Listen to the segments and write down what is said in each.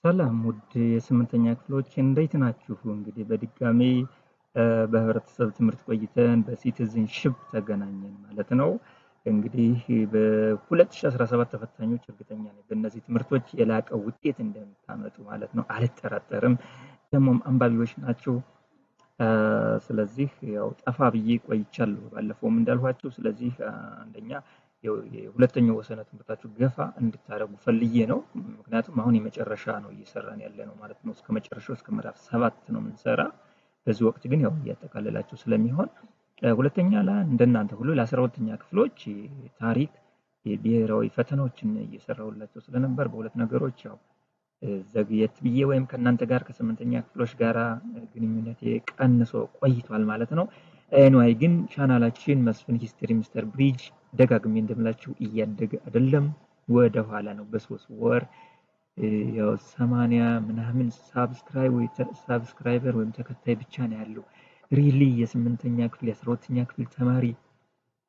ሰላም ውድ የስምንተኛ ክፍሎች እንዴት ናችሁ? እንግዲህ በድጋሚ በህብረተሰብ ትምህርት ቆይተን በሲቲዝንሺፕ ተገናኘን ማለት ነው። እንግዲህ በ2017 ተፈታኞች እርግጠኛ ነኝ በእነዚህ ትምህርቶች የላቀ ውጤት እንደምታመጡ ማለት ነው አልጠራጠርም። ደግሞም አንባቢዎች ናችሁ። ስለዚህ ያው ጠፋ ብዬ ቆይቻለሁ ባለፈውም እንዳልኋችሁ። ስለዚህ አንደኛ የሁለተኛው ወሰነ ትምህርታችሁ ገፋ እንድታደርጉ ፈልጌ ነው። ምክንያቱም አሁን የመጨረሻ ነው እየሰራን ያለ ነው ማለት ነው። እስከ መጨረሻው እስከ ምዕራፍ 7 ነው የምንሰራ። በዚህ ወቅት ግን ያው እያጠቃለላችሁ ስለሚሆን ሁለተኛ እንደናንተ ሁሉ ለ12ኛ ክፍሎች ታሪክ የብሔራዊ ፈተናዎችን እየሰራሁላቸው ስለነበር በሁለት ነገሮች ያው ዘግየት ብዬ ወይም ከእናንተ ጋር ከስምንተኛ ክፍሎች ጋራ ግንኙነቴ ቀንሶ ቆይቷል ማለት ነው። ኤኒዌይ ግን ቻናላችን መስፍን ሂስትሪ ሚስተር ብሪጅ ደጋግሜ እንደምላችሁ እያደገ አይደለም፣ ወደ ኋላ ነው። በሶስት ወር ያው 80 ምናምን ሳብስክራይበር ወይም ተከታይ ብቻ ነው ያለው። ሪሊ የስምንተኛ ክፍል የ12ኛ ክፍል ተማሪ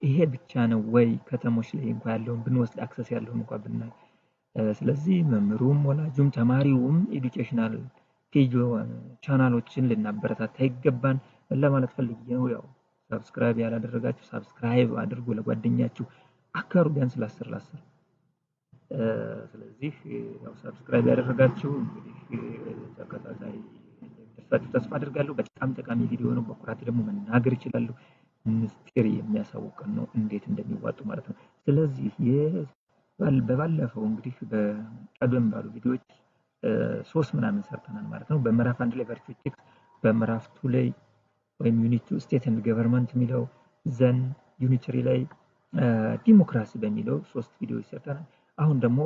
ይሄ ብቻ ነው ወይ? ከተሞች ላይ እንኳን ያለውን ብንወስድ አክሰስ ያለውን እንኳን ብናይ። ስለዚህ መምህሩም ወላጁም ተማሪውም ኤዱኬሽናል ፔጅ ቻናሎችን ልናበረታታ ይገባን ለማለት ፈልጌ ነው። ያው ሰብስክራይብ ያላደረጋችሁ ሰብስክራይብ አድርጉ፣ ለጓደኛችሁ አጋሩ፣ ቢያንስ ለ10 ስለዚህ ያው ሰብስክራይብ ያደረጋችሁ እንግዲህ ተከታታይ እንደሚደርሳችሁ ተስፋ አድርጋለሁ። በጣም ጠቃሚ ቪዲዮ ነው። በኩራት ደግሞ መናገር እችላለሁ። ምስጢር የሚያሳውቀን ነው እንዴት እንደሚዋጡ ማለት ነው። ስለዚህ በባለፈው እንግዲህ በቀደም ባሉ ቪዲዮዎች 3 ምናምን ሰርተናል ማለት ነው። በምዕራፍ 1 ላይ ቨርቹዌቲክስ፣ በምዕራፍ 2 ላይ ወይም ዩኒት 2 ስቴት ኤንድ ገቨርንመንት የሚለው ዘን ዩኒት 3 ላይ ዲሞክራሲ በሚለው 3 ቪዲዮዎች ሰርተናል። አሁን ደግሞ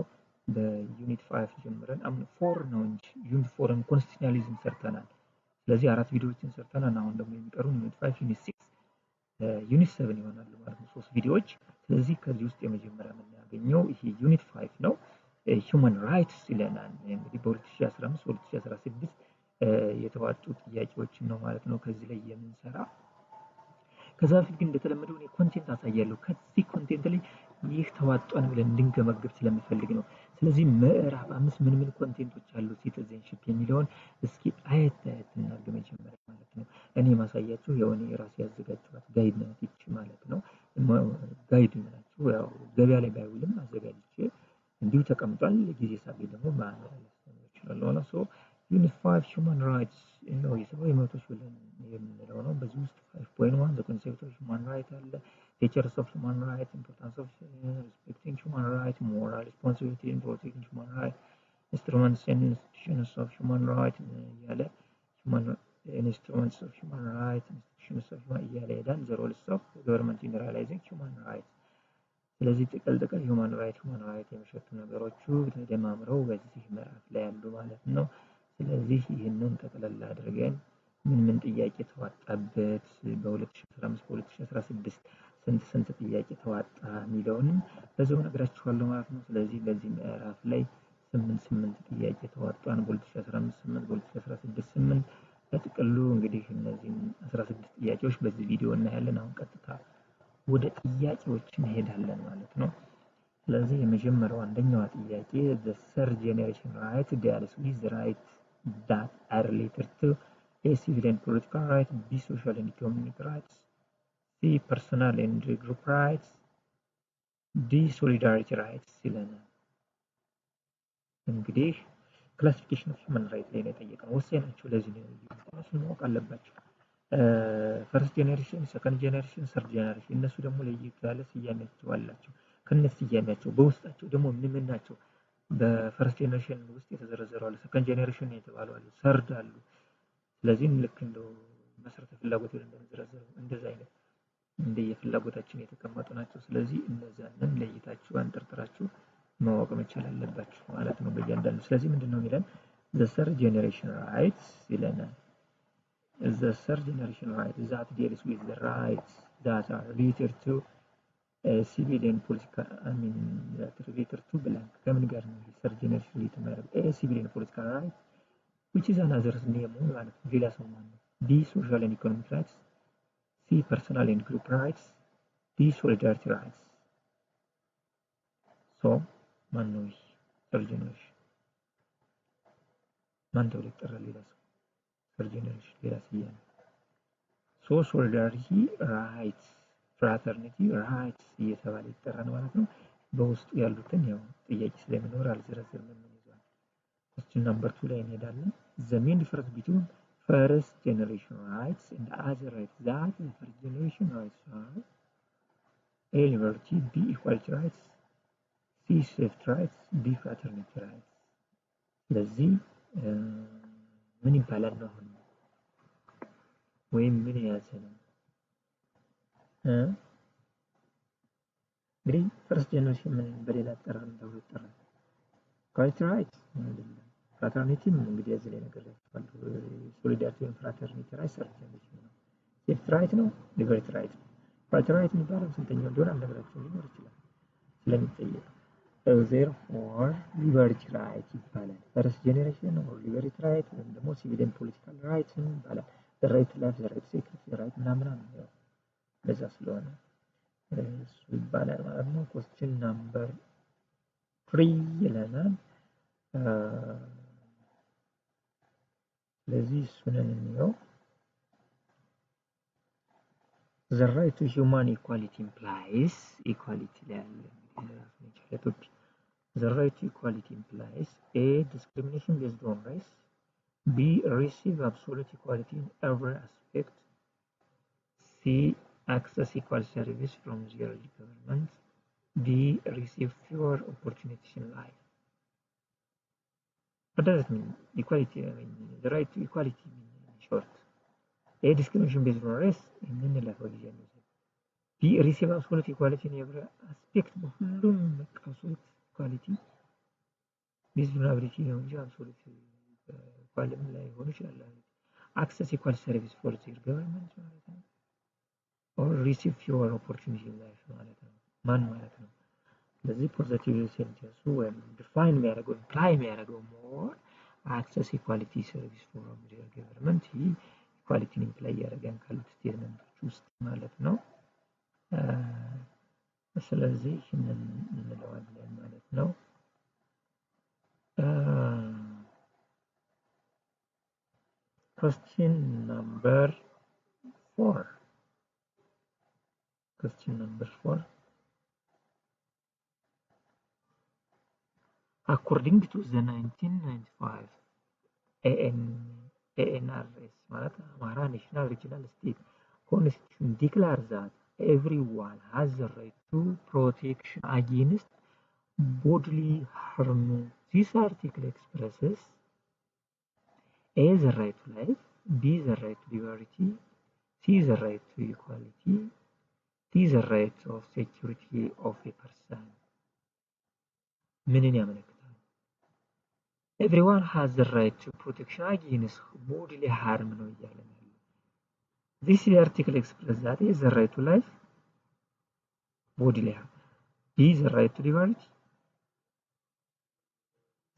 በዩኒት 5 ጀምረን አሁን 4 ነው እንጂ ዩኒት 4ን ኮንስቲቱሽናሊዝም ሰርተናል። ስለዚህ 4 ቪዲዮዎችን ሰርተናል። አሁን ደግሞ የሚቀሩን ዩኒት 5 ዩኒት 6 ዩኒት 7 ይሆናሉ ማለት ነው፣ 3 ቪዲዮዎች። ስለዚህ ከዚህ ውስጥ የመጀመሪያ የምናገኘው ይሄ ዩኒት 5 ነው። ሂውማን ራይትስ ይለናል። እንግዲህ በ2015 2016 የተዋጡ ጥያቄዎችን ነው ማለት ነው ከዚህ ላይ የምንሰራ። ከዛ በፊት ግን እንደተለመደው እኔ ኮንቴንት አሳያለሁ። ከዚህ ኮንቴንት ላይ ይህ ተዋጧን ብለን እንድንገመግብ ስለምፈልግ ነው። ስለዚህ ምዕራፍ 5 ምን ምን ኮንቴንቶች አሉ ሲቲዝንሺፕ የሚለውን እስኪ አየት እናድርግ መጀመሪያ ማለት ነው። እኔ ማሳያችሁ የሆነ የራሴ ያዘጋጀኋት ጋይድ ናት ይቺ ማለት ነው። ጋይድ ናችሁ ያው ገበያ ላይ ባይውልም አዘጋጅቼ እንዲሁ ተቀምጧል። ጊዜ ሳገኝ ደግሞ ማንበብ ይችላል ማለት ነው። ዩኒት 5 ሂውማን ራይትስ ነው የሰብአዊ መብቶች ብለን የምንለው ነው። በዚህ ውስጥ 5.1 ዘ ኮንሴፕት ኦፍ ሂውማን ራይት አለ። ፊቸርስ ኦፍ ሂውማን ራይት፣ ኢምፖርታንስ ኦፍ ሪስፔክቲንግ ሂውማን ራይት፣ ሞራል ሪስፖንሲቢሊቲ ኢን ፕሮቴክቲንግ ሂውማን ራይት፣ ኢንስትሩመንትስ ኤንድ ኢንስቲትዩሽንስ ኦፍ ሂውማን ራይት እያለ ኢንስትሩመንትስ ኦፍ ሂውማን ራይት፣ ኢንስቲትዩሽንስ ኦፍ እያለ ይሄዳል። ዘ ሮልስ ኦፍ ገቨርንመንት ኢን ሪያላይዚንግ ሂውማን ራይት። ስለዚህ ጥቅል ሂውማን ራይት የሚሸቱ ነገሮቹ ተደማምረው በዚህ ምዕራፍ ላይ ያሉ ማለት ነው። ስለዚህ ይህንን ጠቅለል አድርገን ምን ምን ጥያቄ ተዋጣበት በ2015 በ2016 ስንት ጥያቄ ተዋጣ የሚለውንም በዛው ነግራችኋለሁ ማለት ነው። ስለዚህ በዚህ ምዕራፍ ላይ 8 ጥያቄ ተዋጧን በ2015 8 በ2016 8 በጥቅሉ እንግዲህ እነዚህን 16 ጥያቄዎች በዚህ ቪዲዮ እናያለን። አሁን ቀጥታ ወደ ጥያቄዎች እንሄዳለን ማለት ነው። ስለዚህ የመጀመሪያው አንደኛዋ ጥያቄ the third generation right deals with the rights that are related to A, civil and political rights, B, social and economic rights, C, personal and group rights, D, solidarity rights ይለናል። እንግዲህ ክላሲፊኬሽን ኦፍ ሂውማን ራይት ላይ ነው የጠየቀው። ወሳኝ ናቸው። ለዚህ ነው እነሱን ማወቅ አለባቸው። ፈርስት ጄኔሬሽን፣ ሰከንድ ጄኔሬሽን፣ ሰርድ ጄኔሬሽን እነሱ ደግሞ ለየት ያለ ስያሜያቸው አላቸው። ከነዚህ ስያሜያቸው በውስጣቸው ደግሞ ምን ናቸው? በፈርስት ጄኔሬሽን ውስጥ የተዘረዘሩ አሉ፣ ሰከንድ ጄኔሬሽን የተባሉ አሉ፣ ሰርድ አሉ። ስለዚህ ልክ እንደው መሰረተ ፍላጎት እንደምንዘረዘረው እንደዛ አይነት እንደየፍላጎታችን የተቀመጡ ናቸው። ስለዚህ እነዛንን ለይታችሁ አንጠርጥራችሁ ማወቅ መቻል አለባችሁ ማለት ነው በእያንዳንዱ። ስለዚህ ምንድነው የሚለን? the third generation rights ይለናል። the third generation rights that deals with the rights that are related to civil and political that related to blank ከምን ጋር ነው third generation የተመረጠ? civil and political rights which is another name ማለት ነው፣ ሌላ ሰው ማለት ነው። B, social and economic rights, C, personal and group rights, D, solidarity rights. So ማን ነው third generation? ማን ተብሎ ይጠራል? ሌላ ሰው third generation ሌላ ስያሜ ሶ ሶሊዳሪቲ ራይትስ ፍራተርኒቲ ራይትስ እየተባለ ይጠራል ማለት ነው። በውስጡ ያሉትን ያው ጥያቄ ስለሚኖር አልዘረዝርም ነው ይዟል። question number 2 ላይ እንሄዳለን። the main difference between first generation rights and other rights that the first generation rights are A. liberty, B. equality rights, C. safety rights, D. fraternity rights። ስለዚህ ምን ይባላል ነው አሁን ወይም ምን የያዘ ነው? እንግዲህ ፈርስት ጀነሬሽን ምን በሌላ አጠራር ተብሎ ይጠራል? ኢኳሊቲ ራይትስ አይደለም። ፍራተርኒቲም እንግዲህ እዚህ ላይ ነገር ያስፈልጋል። ሶሊዳሪቲ ወይም ፍራተርኒቲ ራይት ሰርድ ጀነሬሽን ነው። ሴፍቲ ራይት ነው፣ ሊበርቲ ራይት ነው። ኢኳሊቲ ራይት የሚባለው ስንተኛው እንደሆነ አልነግራችሁም ሊኖር ይችላል ስለሚጠየቅ therefore ሊበርቲ ራይት ይባላል። ፈርስት ጀነሬሽን ኦር ሊበርቲ ራይት ወይም ደግሞ ሲቪል ኤንድ ፖለቲካል ራይት ይባላል። ራይት ላይፍ ራይት ሴኩሪቲ ራይት ምናምን ነው ለዛ ስለሆነ እሱ ይባላል ማለት ነው። question number 3 ይለናል። ስለዚህ እሱን እንየው። the right to human equality implies equality ላይ ያለ topic. The right to equality implies A. discrimination based on race, B. receive absolute equality in every aspect, C. access equal service from the government, D. receive fewer opportunities in life. What does it mean? Equality, I mean, the right to equality in short. A. discrimination based on race, and then B. receive absolute equality in every aspect, ሁሉም absolute equality based on ability ነው እንጂ absolute equality ላይ ሆኖ ይችላል። access equal service for the government ማለት ነው። or receive fewer opportunity in life ማለት ነው። ማን ማለት ነው? ስለዚህ ፖዚቲቭ ሴንቴንሱ ወይም ዲፋይን የሚያደርገው ኢምፕላይ የሚያደርገው ሞር አክሰስ ኢኳሊቲ ሰርቪስ ፎር ገቨርንመንት ኢኳሊቲን ኢምፕላይ ያደርጋል ካሉት ስቴትመንቶች ውስጥ ማለት ነው። ስለዚህ ይህንን እንለዋለን ማለት ነው። question number 4 according to the 1995 ANRS ማለት አማራ ናሽናል ሪጂናል ስቴት constitution declares that everyone has the right to protection against bodily harm. This article expresses A. the right to life, B. the right to liberty, C. the right to equality, D. the right of security of a person. ምንን ያመለክታል? Everyone has the right to protection against bodily harm ነው እያለ ነው። This article expresses that A. the right to life, bodily harm, B. the right to liberty,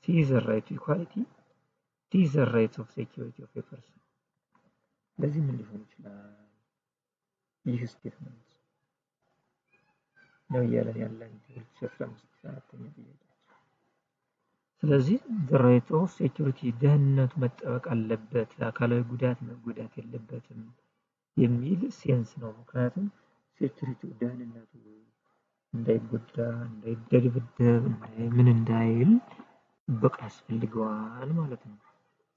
C. the right to equality, D. the right of security of a person. ለዚህ ምን ሊሆን ይችላል? ይህ ስቴትመንት ነው እያለ ያለን 2015 አራተኛ ጥያቄ። ስለዚህ the right of security ደህንነቱ መጠበቅ አለበት፣ አካላዊ ጉዳት መጎዳት የለበትም የሚል ሴንስ ነው። ምክንያቱም ሴኩሪቲ ደህንነቱ እንዳይጎዳ እንዳይደበደብ ምን እንዳይል ጥበቃ ያስፈልገዋል ማለት ነው።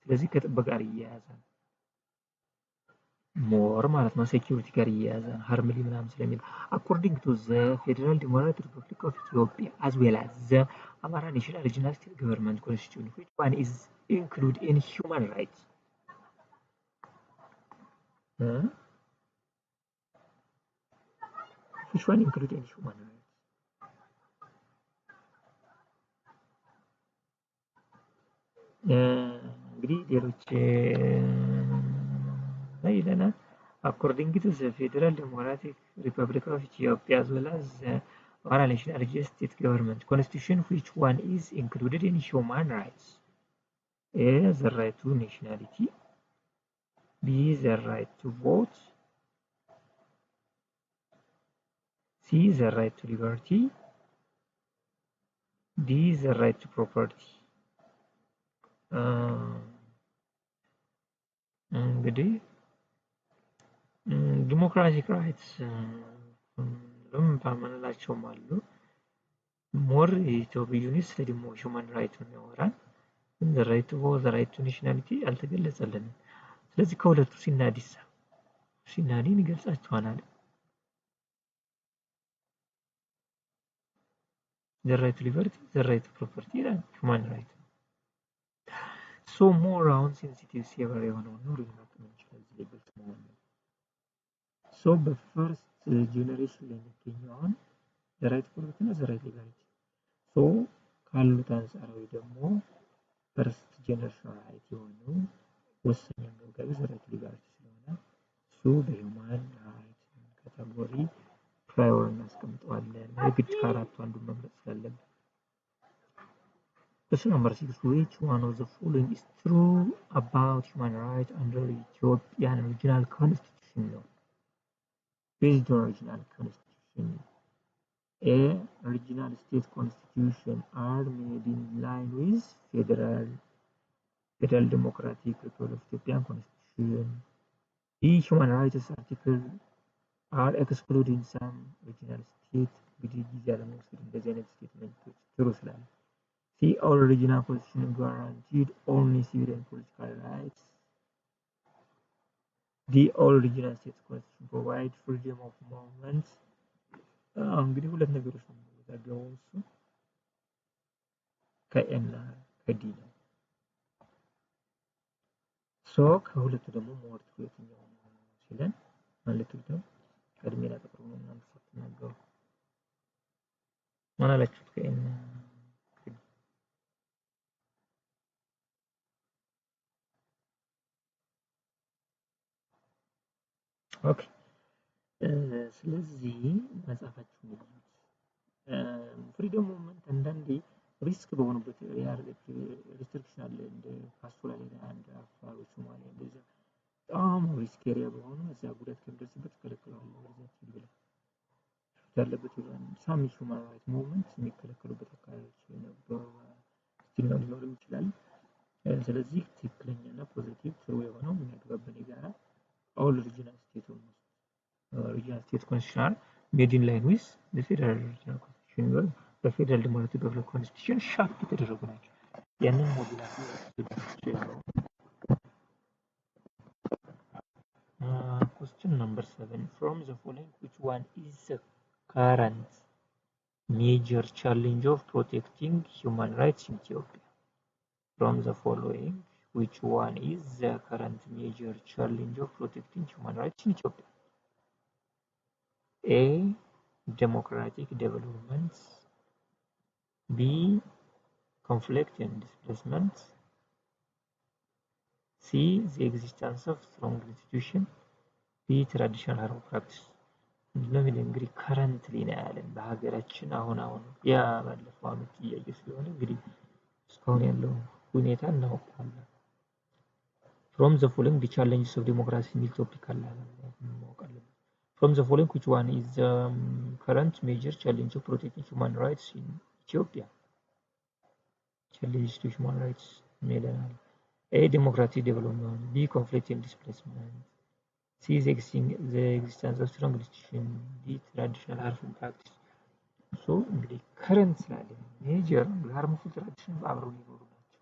ስለዚህ ከጥበቃ ጋር ይያያዛል ሞር ማለት ነው። ሴኩሪቲ ጋር ይያያዛል ሃርምሊ ምናምን ስለሚል according to the Federal Democratic Republic of Ethiopia as well as the Amara National Regional State Government Constitution, which one is included in human rights? Which one included in human rights? እንግዲህ ሌሎች ይለናል according to the Federal Democratic Republic of Ethiopia as well as the Amara National Regional State Government Constitution, which one is included in human rights? A. the right to nationality, B. the right to vote, C. the right to liberty, D. the right to property. እንግዲህ ዲሞክራቲክ ራይትስ የምንላቸውም አሉ። ሞር የኢትዮጵያ ዩኒት ስለ ሂውማን ራይት ነው ያወራል። the right to vote, the right to nationality አልተገለጸልንም። ስለዚህ ከሁለቱ ሲናዲን ይገልጻቸዋል አይደል? the right to liberty, the right to property ይላል human right። so more አሁን ሴንሲቲቭ ሴቨር የሆነው ነው ልንመጥ የምንችለው እዚህ ላይ ግልጽ መሆን ነው። so በፈርስት ጄኔሬሽን ላይ የሚገኘው አሁን the right to property እና the right to liberty so ካሉት አንጻራዊ ደግሞ ፈርስት ጀነሬሽን ራይት የሆነው ወሳኝ አንገብጋቢ the right to liberty ስለሆነ እሱ በሂውማን ራይት ካቴጎሪ ፕራዮር እናስቀምጠዋለን። የግድ ከአራቱ አንዱን መምረጥ ስላለብን። Question number 6. Which one of the following is true about human rights under Ethiopian original constitution? Based on original constitution. A. Original state constitution are made in line with Federal Democratic Republic of Ethiopia constitution. B. Human rights article are excluded in some original state. እንግዲህ ጊዜ አለመውሰድ እንደዚህ አይነት ስቴትመንቶች ትሩ ስላለ See, our original constitution guaranteed only civil and political rights. The original state constitution provides freedom of movement. እንግዲህ ሁለት ነገሮች ነው የሚያደርገው እሱ ከኤና ከዲ ነው። ሶ ከሁለቱ ደግሞ ሞር የትኛው ነው ሲለን ማለት ነው ቀድሜ ላጠቅሩ ነው እናንተ ሳትናገሩ ማን አላችሁት ከኤና ኦኬ ስለዚህ መጻፋችሁ ነው ፍሪደም ሞመንት አንዳንዴ ሪስክ በሆኑበት ሪስትሪክሽን አለ እንደ ፓስቶራል ኤሪያ እንደ አፋር ሶማሊያ እንደዛ በጣም ሪስክ ኤሪያ በሆኑ እዛ ጉዳት ከሚደርስበት ይከለከላሉ። ወደዛች ይብላ ያለበት ይላል ሳሚ ሁማን ራይት ሙቭመንት የሚከለከሉበት አካባቢዎች ነበሩ ስቲል ሊኖርም ይችላል። ስለዚህ ትክክለኛና ፖዚቲቭ ትሩ የሆነው የሚያግባበን የጋራ all regional state constitution made in line with the federal regional constitution the federal democratic republic constitution ሻፕ የተደረጉ ናቸው። ያንን ሞቢላቲ question number 7 from the following which one is the current major challenge of protecting human rights in Ethiopia? From the following which one is the current major challenge of protecting human rights in Ethiopia? A. Democratic development. B. Conflict and displacement. C. The existence of strong institution. D. Traditional harm practice. ምንድነው እንግዲህ ከረንትሊ ነው ያለን በሀገራችን አሁን ያ ባለፈው አመት እያየ ስለሆነ እንግዲህ እስካሁን ያለው ሁኔታ እናውቃለን። From the following the challenges of democracy in Ethiopia እናውቃለን። From the following which one is the current major challenge of protecting human rights in Ethiopia? Challenge to human rights melanal. A. Democratic development. B. Conflict and displacement. C. The existence of strong institution. D. Traditional harmful practice. So እንግዲህ current ስላለ major harmful tradition አብረው ሊኖሩ ናቸው።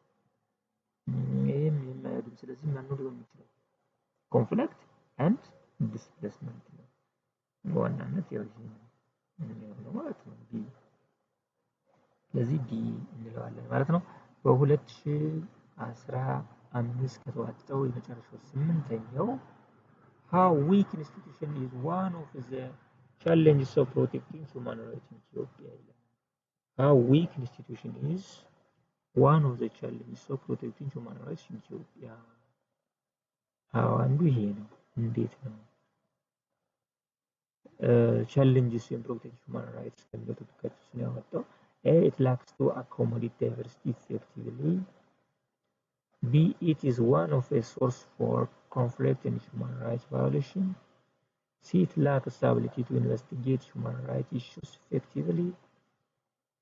ይሄም የማያድም ስለዚህ ማን ሊሆን ይችላል? Conflict and displacement ነው በዋናነት ያው ነው ማለት ነው። ቢ ስለዚህ ቢ እንለዋለን ማለት ነው። በ2015 ከተዋጠው የመጨረሻው 8ኛው how weak institution is one of the challenges of protecting human rights in Ethiopia. How weak institution is one of the challenges of protecting human rights in Ethiopia. how አንዱ ይሄ ነው እንዴት ነው challenges in protecting human rights ከሚጠቅሱት ነው ያወጣው A. It lacks to accommodate diversity effectively. B. It is one of a source for conflict and human rights violation. C. It lacks the ability to investigate human rights issues effectively.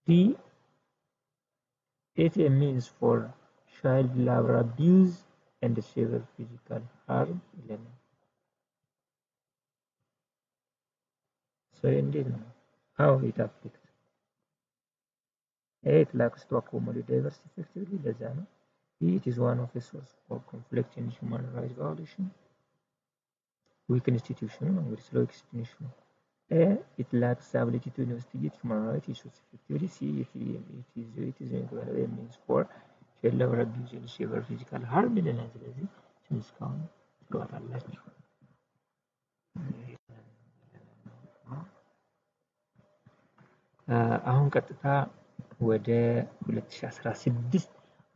D. It is a means for child labor abuse and severe physical harm ይለናል። so እንዴት ነው how it affects it lacks to accommodate diversity effectively ለዛ ነው it is one of the source for conflict and human rights violation weak institution ነው እንግዲህ ስለ weak institution A, it lacks the ability to investigate human rights issues effectively. C, it is a means for child labor abuse and severe physical harm ይለናል። ስለዚህ እስካሁን ትሏታላችሁ። አሁን ቀጥታ ወደ 2016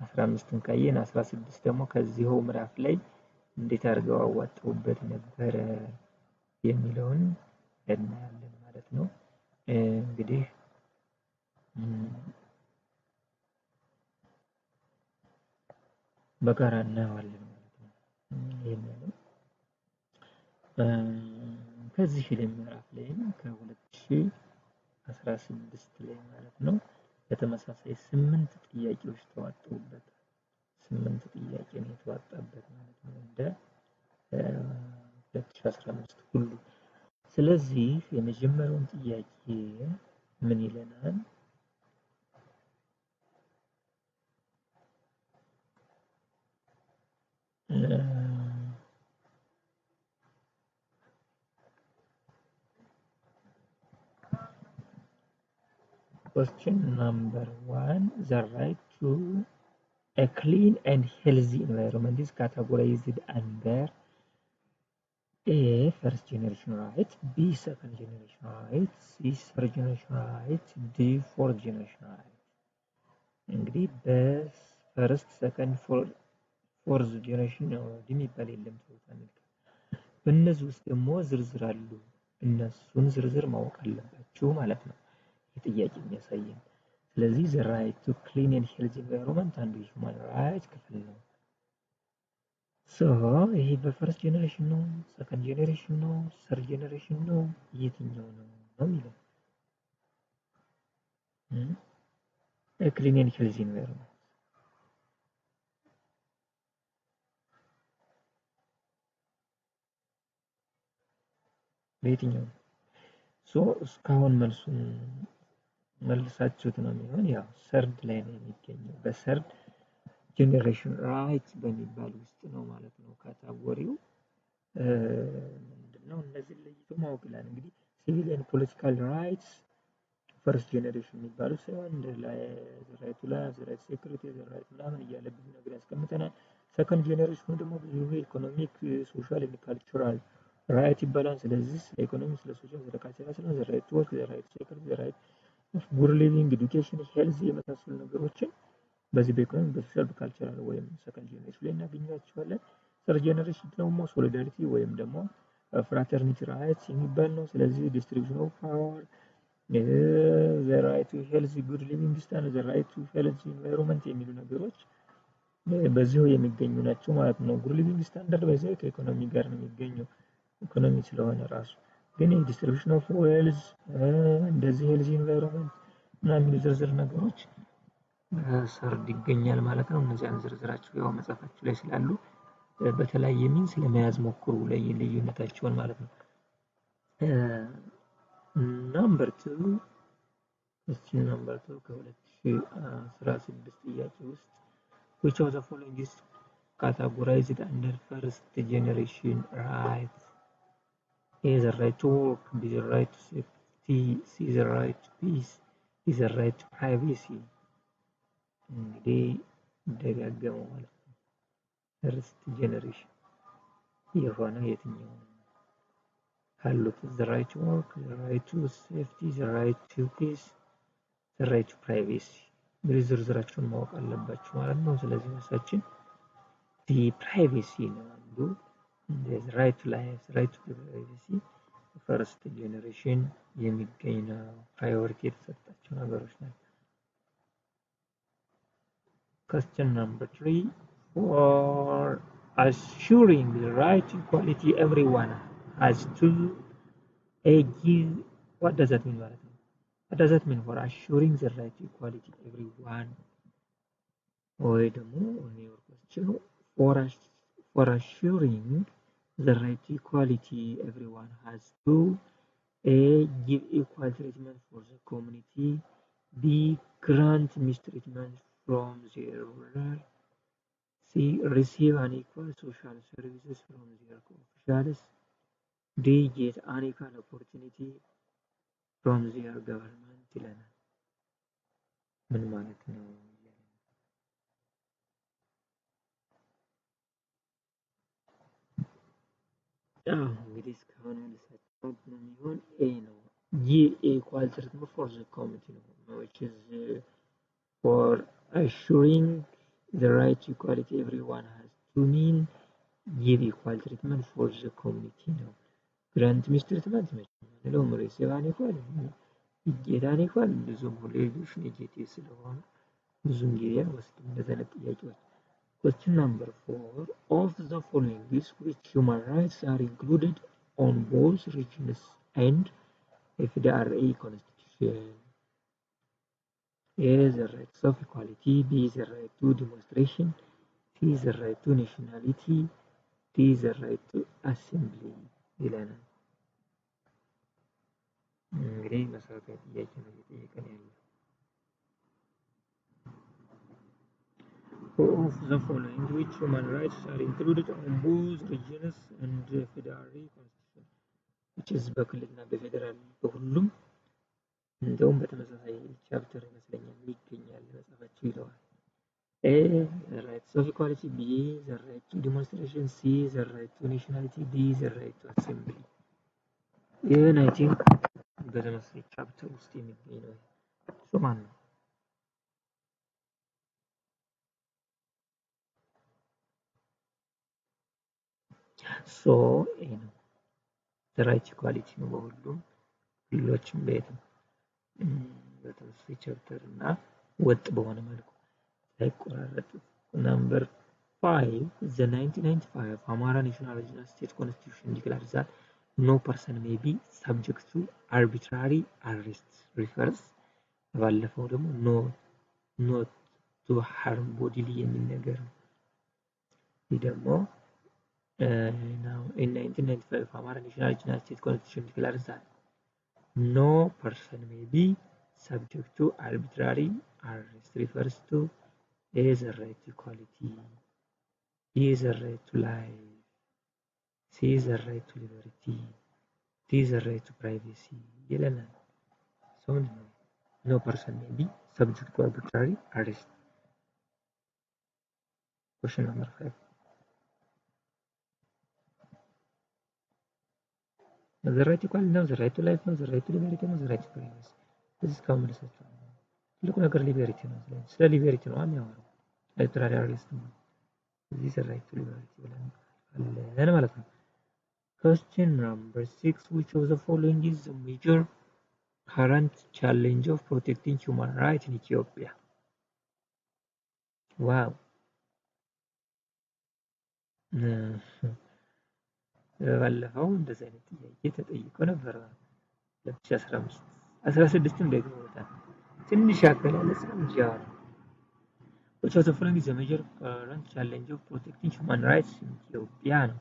15ን ካየን 16 ደግሞ ከዚህው ምዕራፍ ላይ እንዴት አድርገው አዋጣውበት ነበረ የሚለውን እናያለን ማለት ነው። እንግዲህ በጋራ እናየዋለን ማለት ነው። ይሄንን ከዚህ ላይ ምዕራፍ ላይ ከ2016 ላይ ማለት ነው በተመሳሳይ 8 ጥያቄዎች ተዋጠውበት 8 ጥያቄ ነው የተዋጣበት ማለት ነው እንደ 2015 ሁሉ። ስለዚህ የመጀመሪያውን ጥያቄ ምን ይለናል? Question number 1, the right to a clean and healthy environment is categorized under A, first generation right, B, second generation right, C, third generation right, D, fourth generation right. እንግዲህ በፈርስት ሰከንድ ፎርዝ ጀነሬሽን ነው የሚባል የለም ተውታል። በእነዚህ ውስጥ ደግሞ ዝርዝር አሉ። እነሱን ዝርዝር ማወቅ አለባችሁ ማለት ነው የጥያቄ የሚያሳየን። ስለዚህ the right to clean and healthy environment አንዱ human right ክፍል ነው። ሶ ይሄ በፈርስት ጀነሬሽን ነው፣ ሰከንድ ጀነሬሽን ነው፣ ሰርድ ጀነሬሽን ነው፣ የትኛው ነው የሚለው clean and healthy environment በየትኛው ሶ እስካሁን መልሱን መልሳችሁት ነው የሚሆን። ያው ሰርድ ላይ ነው የሚገኘው በሰርድ ጀነሬሽን ራይት በሚባል ውስጥ ነው ማለት ነው። ካታጎሪው ምንድነው? እነዚህ ለይቶ ማወቅ ይላል። እንግዲህ ሲቪል ፖለቲካል ራይትስ ፈርስት ጀነሬሽን የሚባሉ ሳይሆን እንደ ራይቱ ላይ ራይት ሴኩሪቲ ራይት ምናምን እያለ ብዙ ነገር ያስቀምጠናል። ሰከንድ ጀነሬሽኑ ደግሞ ብዙ ኢኮኖሚክ ሶሻል እና ካልቸራል ራይት ይባላል። ስለዚህ ስለ ኢኮኖሚ፣ ስለ ሶሻል፣ ስለ ካልቸራል፣ ስለ ራይት ወርክ፣ ራይት ሴኩሪቲ፣ ራይት ኦፍ ጉድ ሊቪንግ፣ ኤዱኬሽን፣ ሄልዝ የመሳሰሉ ነገሮችን በዚህ በኢኮኖሚ በሶሻል በካልቸራል ወይም ሰከንድ ጀነሬሽን ላይ እናገኛቸዋለን። ሰርድ ጀነሬሽን ደግሞ ሶሊዳሪቲ ወይም ደግሞ ፍራተርኒቲ ራይት የሚባል ነው። ስለዚህ ዲስትሪቢዩሽን ኦፍ ፓወር፣ the right to healthy good living standard፣ the right to healthy environment የሚሉ ነገሮች በዚሁ የሚገኙ ናቸው ማለት ነው። ጉድ ሊቪንግ ስታንዳርድ በዚህ ከኢኮኖሚ ጋር ነው የሚገኘው ኢኮኖሚ ስለሆነ ራሱ ግን ዲስትሪቢዩሽን ኦፍ ዌልዝ እንደዚህ ሄልዚ ኢንቫይሮንመንት ምናምን ዝርዝር ነገሮች ሰርድ ይገኛል ማለት ነው። እነዚያን ዝርዝራቸው ያው መጽሐፋችሁ ላይ ስላሉ በተለያየ ሚንስ ለመያዝ ሞክሩ ልዩነታቸውን ማለት ነው። ናምበር 2 question number 2 ከ2016 ጥያቄ ውስጥ which of the following is categorized under first generation rights? A, the right to work, B, the right to safety, C, the right to peace, D, the right to privacy. እንግዲህ ደጋገመው ማለት ነው። ፈርስት ጀነሬሽን የሆነ የትኛው ነው ካሉት the right to work, the right to safety, the right to peace, the right to privacy ዝርዝራቸውን ማወቅ አለባችሁ ማለት ነው። ስለዚህ መሳችን the privacy ነው አንዱ the right to life, the right to privacy ፈርስት ጀነሬሽን የሚገኝ ነው። ፕራዮሪቲ የተሰጣቸው ነገሮች ናቸው። Question number 3, for assuring the right to equality everyone has to give. What does that mean? What does that mean for assuring the right to equality everyone? Or the more on your question, for For assuring the right to equality, everyone has to A. Give equal treatment for the community. B. Grant mistreatment from their ruler. C. Receive unequal social services from their officials. D. Get unequal opportunity from their government ይለናል። ምን ማለት ነው? እንግዲህ እስካሁን መልሳቸው ነው የሚሆን ኤ ነው። Give equal treatment for the community ነው which is for assuring the right to equality everyone has to mean give equal treatment for the community ነው። grant mistreatment ምንለው receive unequal get unequal ብዙም ሌሎች ኔጌቲቭ ስለሆኑ ብዙም ጊዜ አንወስድም እንደዚህ አይነት ጥያቄዎች። Question number 4. Of the following which human rights are included on both regions and FDRA Constitution? A. The rights of equality. B. The right to demonstration. C. The right to nationality. D. The right to assembly ይለናል። እንግዲህ መሰረታዊ ጥያቄ ነው እየጠየቀን ያለው። Of the following which human rights are included on both regions and federal constitution which is በክልልና በፌደራል በሁሉም እንደውም በተመሳሳይ ቻፕተር ይመስለኛል ይገኛል መጽሐፋቸው ይለዋል። A. The rights of equality. B. The right to demonstration. C. The right to nationality. D. The right to assembly ይህን አይ ቲንክ በተመሳሳይ ቻፕተር ውስጥ የሚገኝ ነው። እሱ ማን ነው? ሶ ይሄ ነው ራይት ኢኳሊቲ ነው በሁሉም ክልሎችም ቤትም በተመሳሳይ ቻፕተር እና ወጥ በሆነ መልኩ ሳይቆራረጥ። Number 5. The 1995 Amhara National Regional State Constitution declares that no person may be subject to arbitrary arrest refers ባለፈው ደግሞ not to harm bodily የሚል ነገር ነው። ይህ ደግሞ now in 1995 Amhara National Regional State Constitution declares that no person may be subject to arbitrary arrest refers to A. The right to equality. B. The right to life. C. The right to liberty. D. The right to privacy ይለናል። So no person may be subject to arbitrary arrest. Question number 5. The right to equality ነው፣ the right to life ነው፣ the right to liberty ነው፣ the right to privacy። እዚህ እስካሁን መልሳቸው ትልቁ ነገር ሊበሪቲ ነው። ስለ ሊበሪቲ ነው የሚያወራው arbitrary arrest ነው። እዚህ the right to liberty ብለን ማለት ነው። Question number 6. Which of the following is the major current challenge of protecting human rights in Ethiopia? Wow. ባለፈው እንደዚህ አይነት ጥያቄ ተጠይቆ ነበር 2015 16ም ደግሞታል። ትንሽ ያገላለጽ ነው እንጂ ያው Which of the following is the major current challenge of protecting human rights in Ethiopia ነው።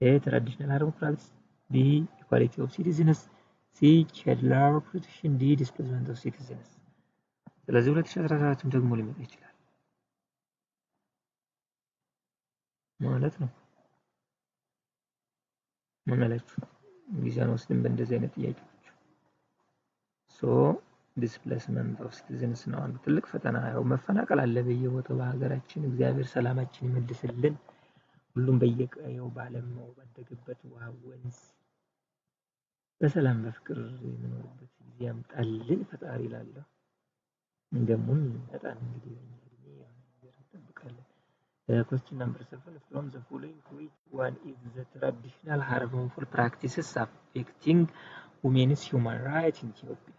A. Traditional harm practice. B. Equality of citizens. C. Child labor protection. D. Displacement of citizens ስለዚህ 2017ም ደግሞ ሊመጣ ይችላል ማለት ነው። ምን አላችሁ? ጊዜን ወስደን በእንደዚህ አይነት ጥያቄዎች ዲስፕሌስመንት ኦፍ ሲቲዝንስ ነው አንዱ ትልቅ ፈተና። ያው መፈናቀል አለ በየቦታው በሀገራችን። እግዚአብሔር ሰላማችን ይመልስልን። ሁሉም በየቀየው በዓለም ነው ባደገበት ውሃ ወንዝ በሰላም በፍቅር የሚኖርበት ጊዜ ያምጣልን ፈጣሪ እላለሁ። እንደሙን በጣም እንግዲህ እንጠብቃለን። Question number 7. From the following which one is the traditional harmful practices affecting women's human rights in Ethiopia?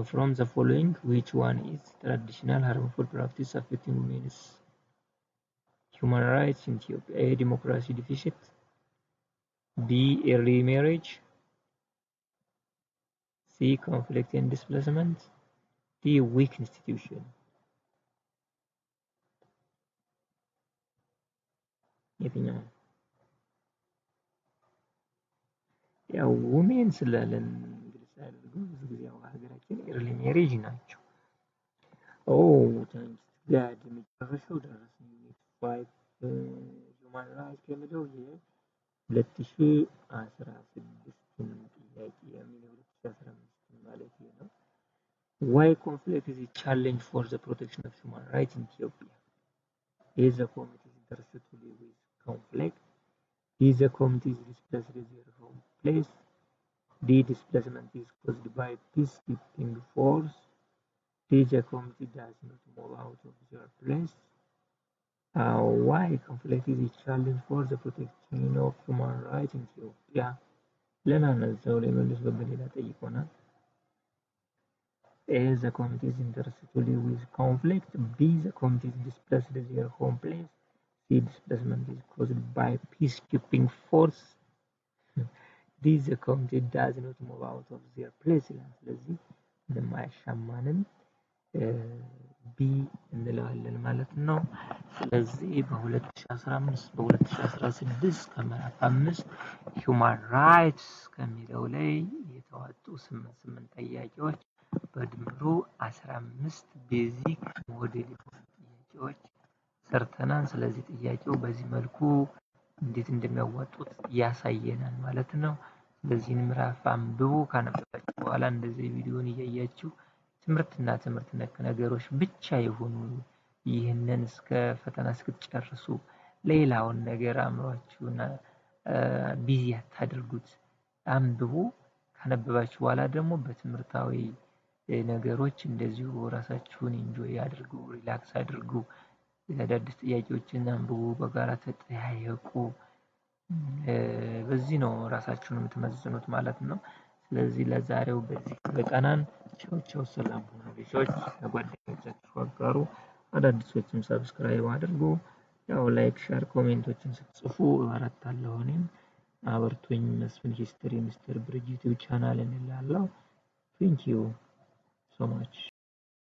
From the following which one is traditional harmful practice affecting women's human rights in Ethiopia? A. Democracy deficit. B. Early marriage. C. Conflict and displacement. D. Weak institution የትኛው ያው ውሜን ስላለን እንግሊዝ አድርገው ብዙ ጊዜ ያው ሀገራችን ኤርሊ ሜሬጅ ናቸው። ኦ ታንክስ ጋድ የመጨረሻው ደረሰኝ። 5 ሁማን ራይትስ ከሚለው የ2016 ጥያቄ የሚለው 2015 ማለት ነው። Why conflict is a challenge for the protection of human rights in Ethiopia? Is the community interested to live with conflict? Is the community displaced their home place? The displacement is caused by peacekeeping force. The community does not move out of their place. Why conflict is a challenge for the protection of human rights in Ethiopia? ለናነዛው ላይ መልስ በሌላ ጠይቆናል። A, the community is interested to live with conflict. B, the community is displaced their home place. C, displacement is caused by peacekeeping force. D, the community does not move out of their place. ስለዚህ ምንም አያሻማንም ቢ እንለዋለን ማለት ነው። ስለዚህ በ2015 በ2016 ከምዕራፍ 5 ሁማን ራይትስ ከሚለው ላይ የተዋጡ 8 ጥያቄዎች በድምሩ 15 ቤዚክ ሞዴል ጥያቄዎች ሰርተናል። ስለዚህ ጥያቄው በዚህ መልኩ እንዴት እንደሚያዋጡት ያሳየናል ማለት ነው። ስለዚህ ምዕራፍ አንብቡ። ካነበባችሁ በኋላ እንደዚህ ቪዲዮን እያያችሁ ትምህርት ነክ ነገሮች ብቻ ይሁኑ። ይህንን እስከ ፈተና እስክትጨርሱ ሌላውን ነገር አእምሯችሁን ቢዚ አታድርጉት። አንብቡ። ካነበባችሁ በኋላ ደግሞ በትምህርታዊ ነገሮች እንደዚሁ ራሳችሁን ኢንጆይ አድርጉ፣ ሪላክስ አድርጉ። አዳዲስ ጥያቄዎችን አንብቡ፣ በጋራ ተጠያየቁ። በዚህ ነው ራሳችሁን የምትመዝኑት ማለት ነው። ስለዚህ ለዛሬው በዚህ በቀናን ቻው ሰላም ሁኑ። ልጆች ለጓደኞቻችሁ አጋሩ፣ አዳዲሶችም ሰብስክራይብ አድርጉ። ያው ላይክ ሼር ኮሜንቶችን ስትጽፉ እበረታለሁ። እኔም አበርቱኝ። መስፍን ሂስትሪ ሚስተር ብርጅ ዩቲዩብ ቻናል እንላለው። ቴንክ ዩ ሶ ማች